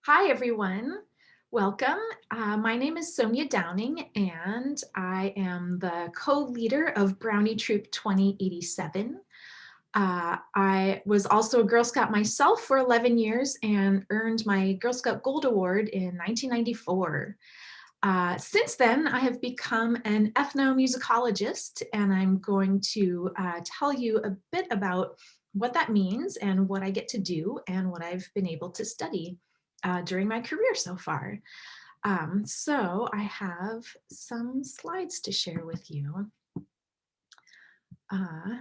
Hi, everyone. Welcome. My name is Sonja Downing, and I am the co-leader of Brownie Troop 2087. I was also a Girl Scout myself for 11 years and earned my Girl Scout Gold Award in 1994. Since then, I have become an ethnomusicologist, and I'm going to tell you a bit about what that means and what I get to do and what I've been able to study during my career so far. So I have some slides to share with you. Uh,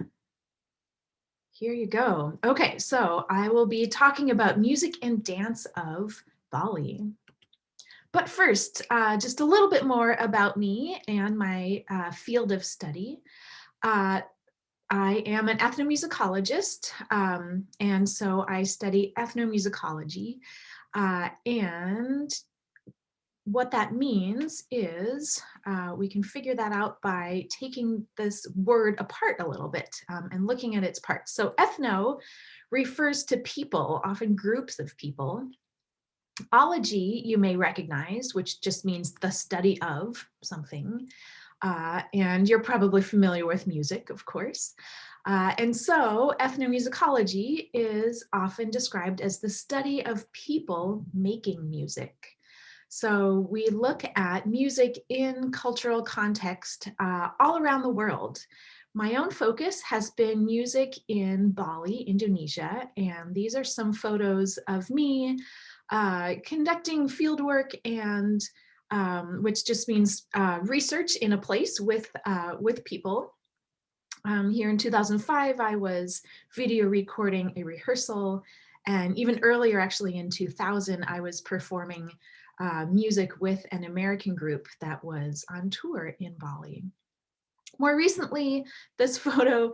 Here you go. Okay, so I will be talking about music and dance of Bali. But first, just a little bit more about me and my field of study. Uh, I am an ethnomusicologist, and so I study ethnomusicology. And what that means is we can figure that out by taking this word apart a little bit and looking at its parts. So ethno refers to people, often groups of people. Ology you may recognize, which just means the study of something. And you're probably familiar with music, of course. And so ethnomusicology is often described as the study of people making music. So we look at music in cultural context all around the world. My own focus has been music in Bali, Indonesia, and these are some photos of me conducting fieldwork and which just means research in a place with people. Here in 2005, I was video recording a rehearsal, and even earlier, actually in 2000, I was performing music with an American group that was on tour in Bali. More recently, this photo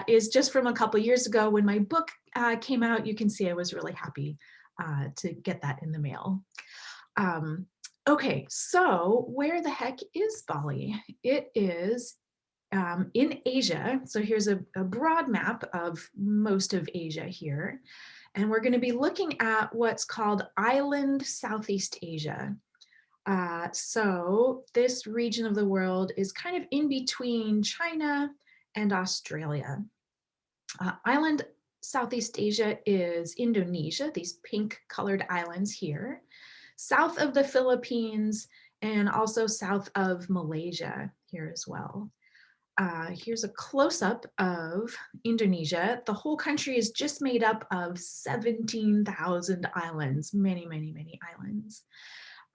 is just from a couple years ago when my book came out. You can see I was really happy to get that in the mail. Um, okay, so where the heck is Bali? It is in Asia. So here's a broad map of most of Asia here. And we're going to be looking at what's called Island Southeast Asia. So this region of the world is kind of in between China and Australia. Island Southeast Asia is Indonesia, these pink colored islands here, south of the Philippines, and also south of Malaysia here as well. Here's a close-up of Indonesia. The whole country is just made up of 17,000 islands, many, many, many islands.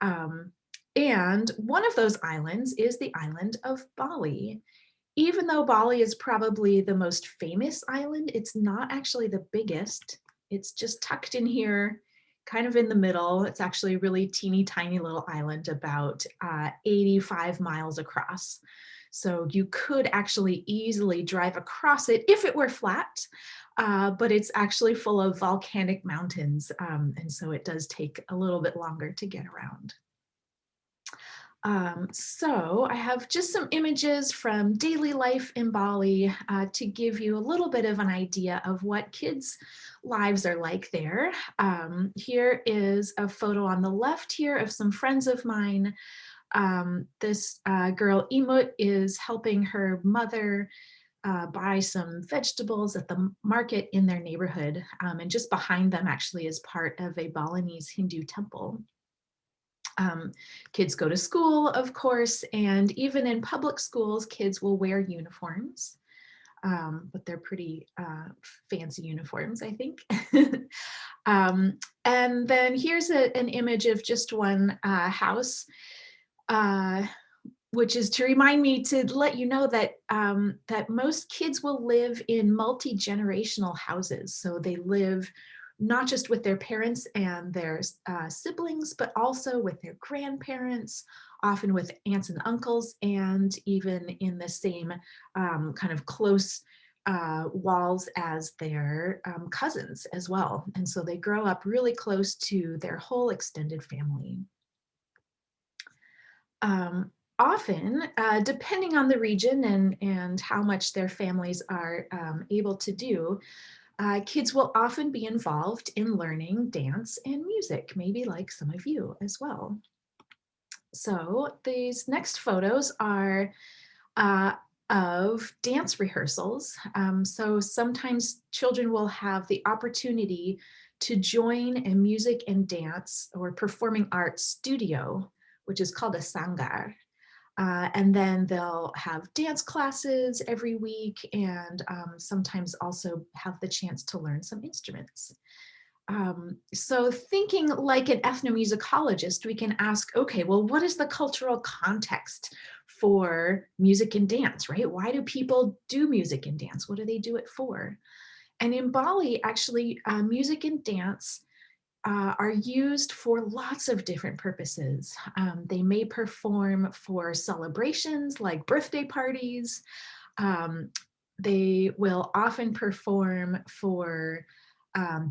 And one of those islands is the island of Bali. Even though Bali is probably the most famous island, it's not actually the biggest. It's just tucked in here, kind of in the middle. It's actually a really teeny tiny little island about 85 miles across. So you could actually easily drive across it if it were flat, but it's actually full of volcanic mountains. And so it does take a little bit longer to get around. So I have just some images from daily life in Bali to give you a little bit of an idea of what kids' lives are like there. Here is a photo on the left here of some friends of mine. This girl, Imut, is helping her mother buy some vegetables at the market in their neighborhood. And just behind them actually is part of a Balinese Hindu temple. Kids go to school, of course, and even in public schools, kids will wear uniforms, but they're pretty fancy uniforms, I think. And then here's an image of just one house, which is to remind me to let you know that that most kids will live in multi-generational houses. So they live not just with their parents and their siblings, but also with their grandparents, often with aunts and uncles, and even in the same kind of close walls as their cousins as well. And so they grow up really close to their whole extended family. Often, depending on the region and how much their families are able to do, Kids will often be involved in learning dance and music, maybe like some of you as well. So these next photos are uh, of dance rehearsals. So sometimes children will have the opportunity to join a music and dance or performing arts studio, which is called a sangar. And then they'll have dance classes every week and sometimes also have the chance to learn some instruments. So thinking like an ethnomusicologist, we can ask, okay, well, what is the cultural context for music and dance, right? Why do people do music and dance? What do they do it for? And in Bali, actually, music and dance are used for lots of different purposes. They may perform for celebrations like birthday parties. Um, they will often perform for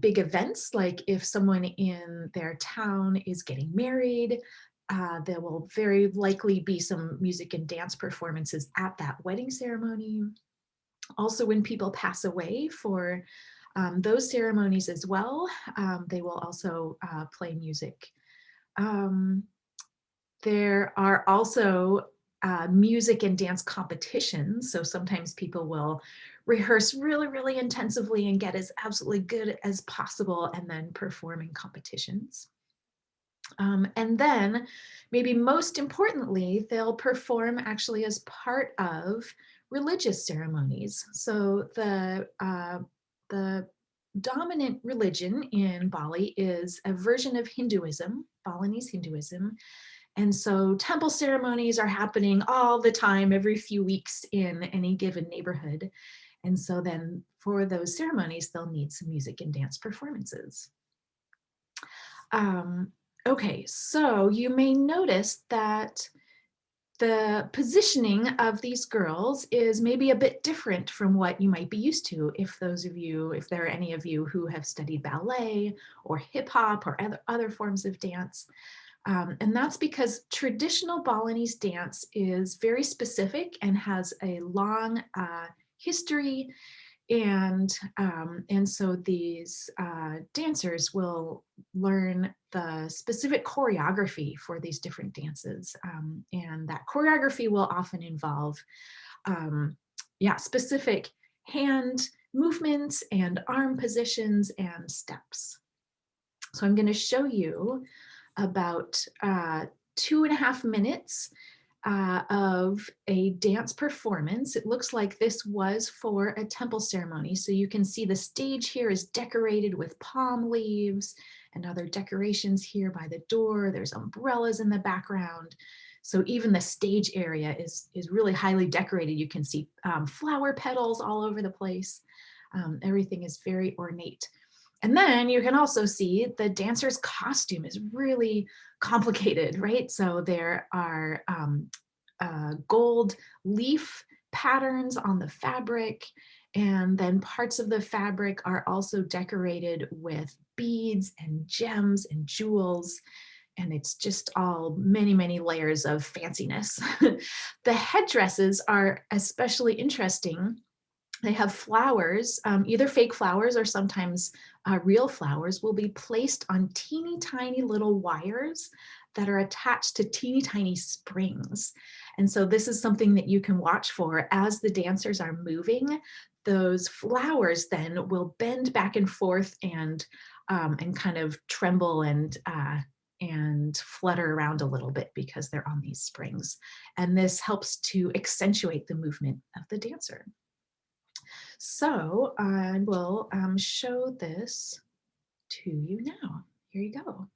big events, like if someone in their town is getting married, there will very likely be some music and dance performances at that wedding ceremony. Also, when people pass away for those ceremonies as well, they will also play music. Um, there are also music and dance competitions. So sometimes people will rehearse really, really intensively and get as absolutely good as possible and then perform in competitions. And then maybe most importantly, they'll perform actually as part of religious ceremonies. So the dominant religion in Bali is a version of Hinduism, Balinese Hinduism, and so temple ceremonies are happening all the time, every few weeks in any given neighborhood. And so then for those ceremonies, they'll need some music and dance performances. Okay, so you may notice that the positioning of these girls is maybe a bit different from what you might be used to if there are any of you who have studied ballet or hip hop or other forms of dance. And that's because traditional Balinese dance is very specific and has a long history. And so these dancers will learn the specific choreography for these different dances. And that choreography will often involve specific hand movements and arm positions and steps. So I'm going to show you about 2.5 minutes of a dance performance. It looks like this was for a temple ceremony. So you can see the stage here is decorated with palm leaves and other decorations here by the door. There's umbrellas in the background. So even the stage area is really highly decorated. You can see flower petals all over the place. Everything is very ornate. And then you can also see the dancer's costume is really complicated, right? So there are gold leaf patterns on the fabric, and then parts of the fabric are also decorated with beads and gems and jewels. And it's just all many, many layers of fanciness. The headdresses are especially interesting. They have flowers, either fake flowers or sometimes real flowers will be placed on teeny tiny little wires that are attached to teeny tiny springs. And so this is something that you can watch for as the dancers are moving. Those flowers then will bend back and forth and kind of tremble and flutter around a little bit because they're on these springs. And this helps to accentuate the movement of the dancer. So I will show this to you now. Here you go.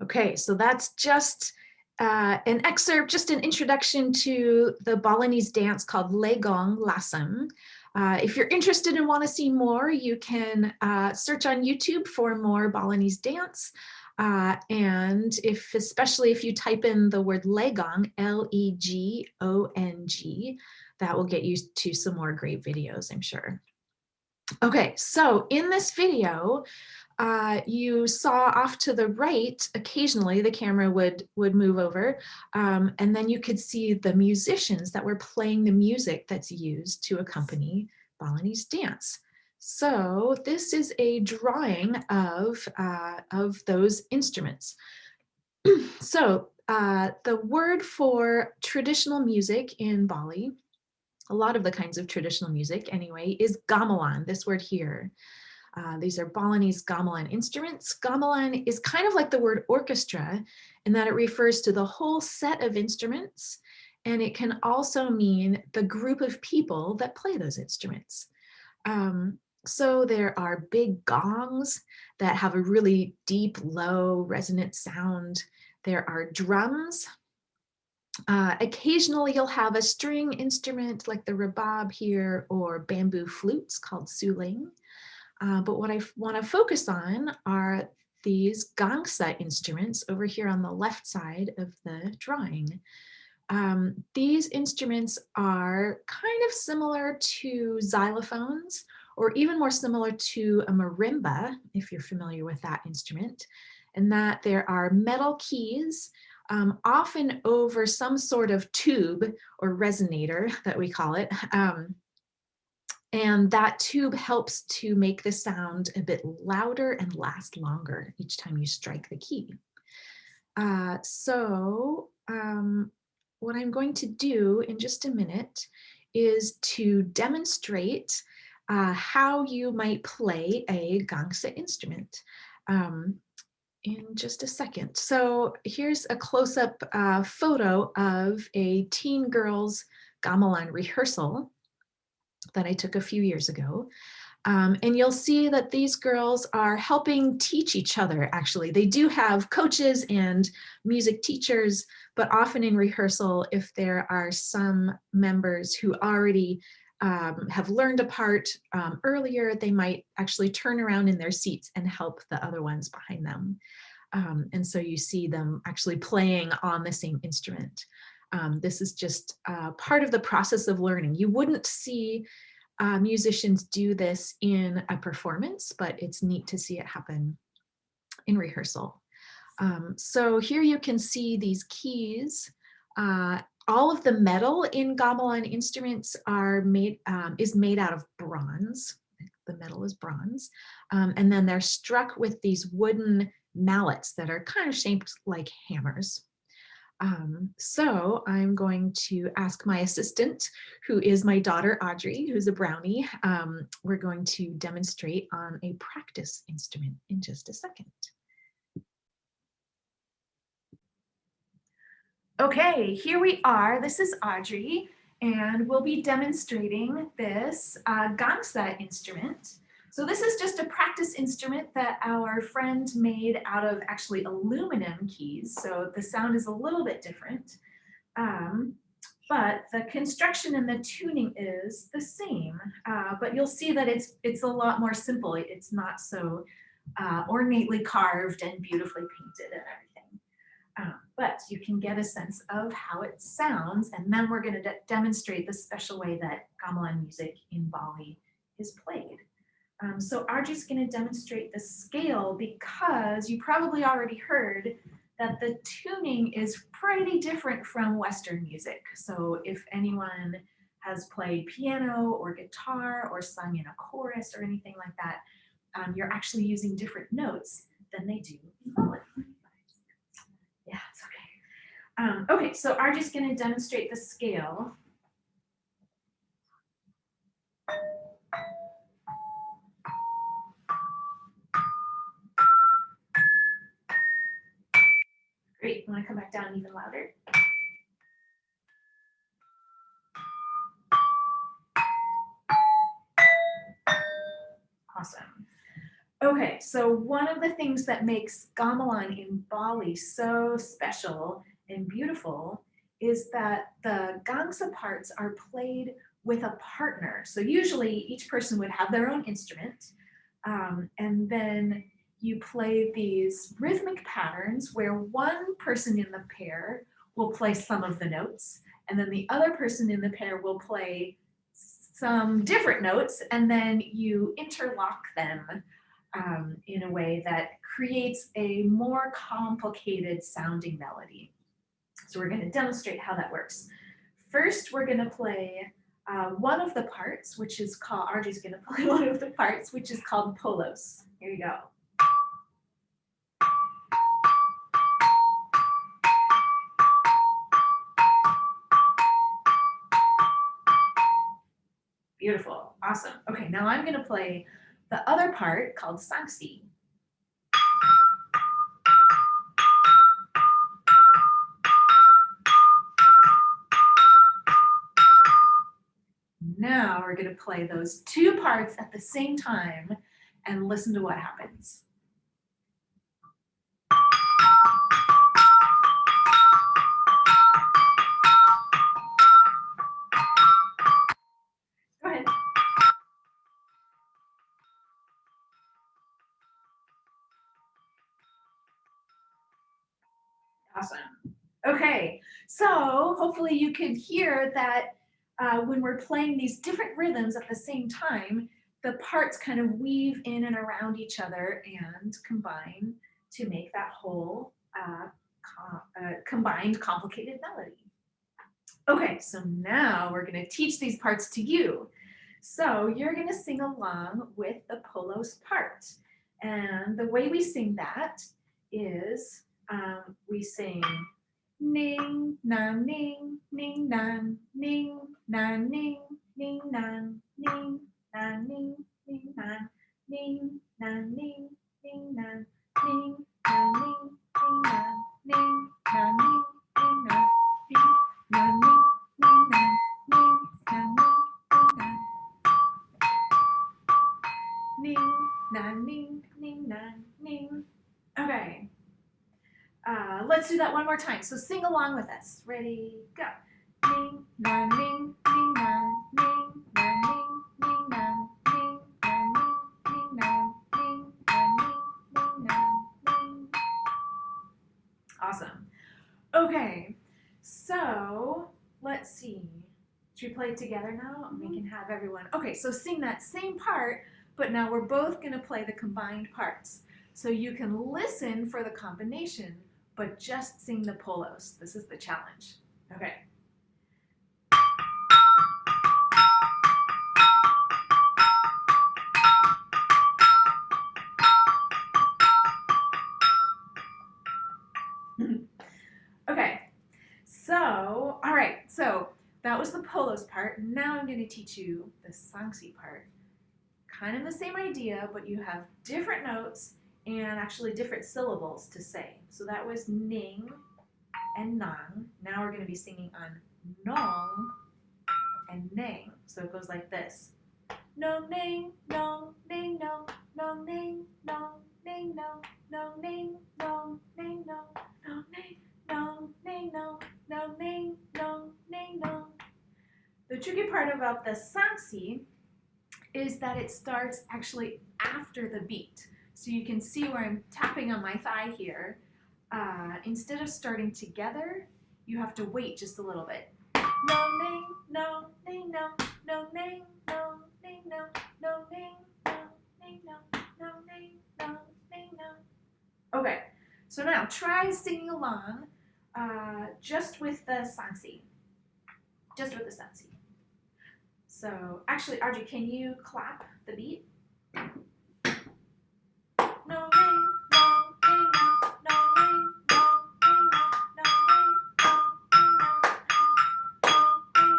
Okay, so that's just an excerpt, just an introduction to the Balinese dance called Legong Lasem. If you're interested and want to see more, you can search on YouTube for more Balinese dance. And especially if you type in the word Legong, Legong, that will get you to some more great videos, I'm sure. Okay, so in this video, you saw off to the right, occasionally the camera would move over, and then you could see the musicians that were playing the music that's used to accompany Balinese dance. So this is a drawing of those instruments. So the word for traditional music in Bali, a lot of the kinds of traditional music anyway, is gamelan, this word here. These are Balinese gamelan instruments. Gamelan is kind of like the word orchestra in that it refers to the whole set of instruments, and it can also mean the group of people that play those instruments. So there are big gongs that have a really deep, low, resonant sound. There are drums. Occasionally you'll have a string instrument like the rabab here, or bamboo flutes called suling. But what I want to focus on are these gangsa instruments over here on the left side of the drawing. These instruments are kind of similar to xylophones, or even more similar to a marimba, if you're familiar with that instrument, in that there are metal keys, often over some sort of tube or resonator that we call it. And that tube helps to make the sound a bit louder and last longer each time you strike the key. What I'm going to do in just a minute is to demonstrate how you might play a gangsa instrument in just a second. So here's a close-up photo of a teen girls gamelan rehearsal that I took a few years ago. And you'll see that these girls are helping teach each other, actually. They do have coaches and music teachers, but often in rehearsal, if there are some members who already have learned a part earlier, they might actually turn around in their seats and help the other ones behind them. And so you see them actually playing on the same instrument. This is just part of the process of learning. You wouldn't see musicians do this in a performance, but it's neat to see it happen in rehearsal. So here you can see these keys All of the metal in gamelan instruments is made out of bronze. The metal is bronze. And then they're struck with these wooden mallets that are kind of shaped like hammers. So I'm going to ask my assistant, who is my daughter, Audrey, who's a brownie. We're going to demonstrate on a practice instrument in just a second. Okay, here we are. This is Audrey, and we'll be demonstrating this gangsa instrument. So this is just a practice instrument that our friend made out of actually aluminum keys. So the sound is a little bit different, but the construction and the tuning is the same. But you'll see that it's a lot more simple. It's not so ornately carved and beautifully painted and everything. But you can get a sense of how it sounds, and then we're going to demonstrate the special way that gamelan music in Bali is played. So Audrey's going to demonstrate the scale because you probably already heard that the tuning is pretty different from Western music. So if anyone has played piano or guitar or sung in a chorus or anything like that, you're actually using different notes than they do in Bali. Yeah, it's okay. Okay, so Audrey's going to demonstrate the scale. Great, you want to come back down even louder? Awesome. Okay, so one of the things that makes gamelan in Bali so special and beautiful is that the gangsa parts are played with a partner. So usually each person would have their own instrument, and then you play these rhythmic patterns where one person in the pair will play some of the notes, and then the other person in the pair will play some different notes, and then you interlock them in a way that creates a more complicated sounding melody. So we're going to demonstrate how that works. First, we're going to play one of the parts, which is called, Audrey's going to play one of the parts, which is called polos. Here you go. Beautiful, awesome. Okay, now I'm going to play the other part called sangsi. Now we're going to play those two parts at the same time and listen to what happens. Go ahead. Awesome. Okay, so hopefully you could hear that when we're playing these different rhythms at the same time, the parts kind of weave in and around each other and combine to make that whole combined complicated melody. Okay, so now we're going to teach these parts to you. So you're going to sing along with the polos part. And the way we sing that is we sing ning, nan, ning, ning, nan, ning, nan, ning, ning, nan, ning, nan, ning, ning, nan, ning, nan, ning, ning, nan, ning, nan, ning, ning, nan, ning, nan, ning, ning, nan, ning, nan, ning, ning, nan, ning, nan, ning, ning, nan, ning, ning, nan, ning. Okay. Let's do that one more time. So sing along with us. Ready, go. Ning, nan, ning, ning, nan, ning, nan, ning, ning, nan, ning, nan, ning, ning, nan, ning, nan, ning, ning, nan, ning. Awesome. Okay, so let's see. Should we play it together now? We can have everyone. Okay, so sing that same part, but now we're both going to play the combined parts. So you can listen for the combination, but just sing the polos. This is the challenge. Okay. part. Now I'm going to teach you the sangsi part. Kind of the same idea, but you have different notes and actually different syllables to say. So that was ning and nang. Now we're going to be singing on nong and nang. So it goes like this. Nong ning nong ning nong nong ning nong ning nong nong ning nong ning nong nong ning nong ning nong nong ning nong ning nong. The tricky part about the sangsi is that it starts actually after the beat. So you can see where I'm tapping on my thigh here. Instead of starting together, you have to wait just a little bit. No ning, no ning, no, no ning, no ning, no, no ning, no ning, no, no ning, no ning, no. Okay, so now try singing along just with the sangsi. Just with the sangsi. So actually, Audrey, can you clap the beat? No ring, no ring, no ring, no ring, no ring, no ring,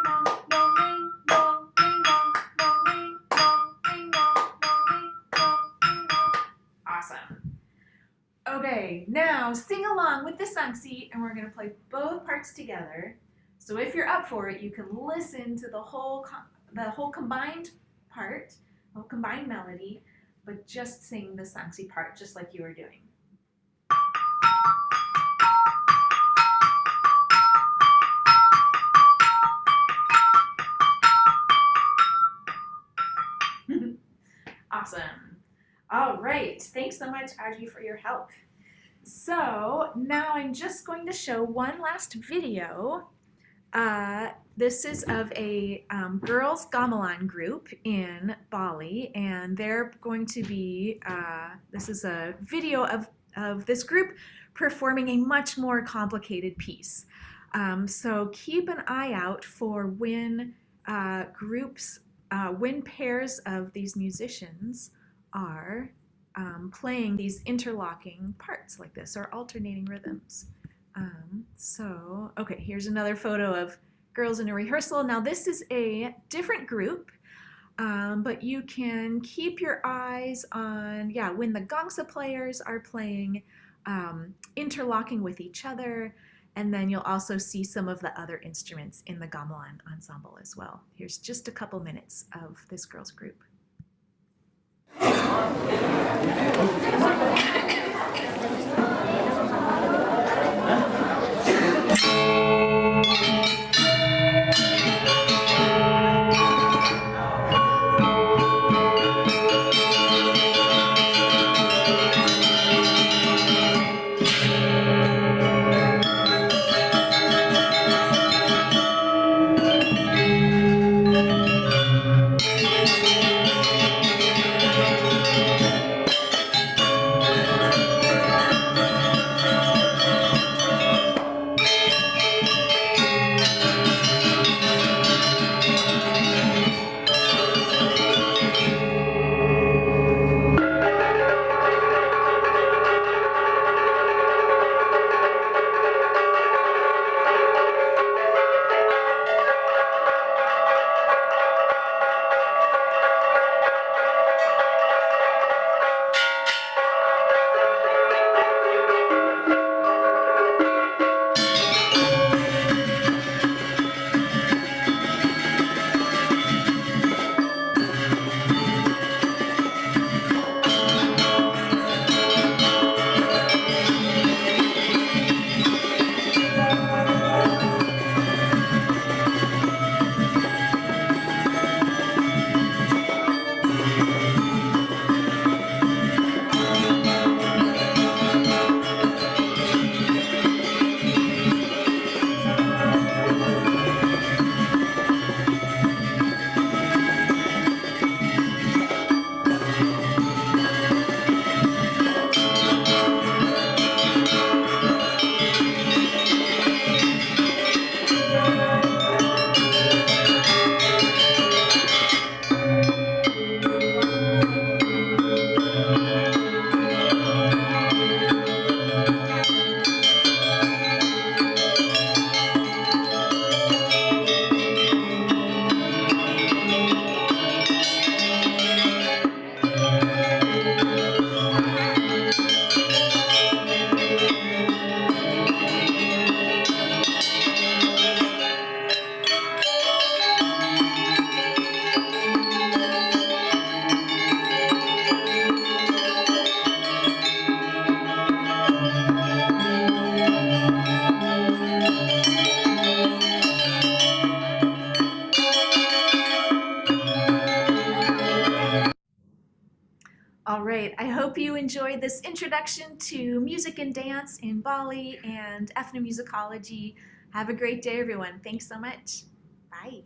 no ring, no ring, no ring, no ring. Awesome. Okay, now sing along with the sangsi, and we're going to play both parts together. So if you're up for it, you can listen to the whole combined part, the whole combined melody, but just sing the sangsi part, just like you were doing. Awesome. All right. Thanks so much, Audrey, for your help. So now I'm just going to show one last video. This is of a girls gamelan group in Bali, and they're going to be, this is a video of this group performing a much more complicated piece. So keep an eye out for when when pairs of these musicians are playing these interlocking parts like this, or alternating rhythms. Okay, here's another photo of girls in a rehearsal. Now this is a different group, but you can keep your eyes on, when the gangsa players are playing, interlocking with each other, and then you'll also see some of the other instruments in the gamelan ensemble as well. Here's just a couple minutes of this girls group. All right, I hope you enjoyed this introduction to music and dance in Bali and ethnomusicology. Have a great day, everyone. Thanks so much. Bye.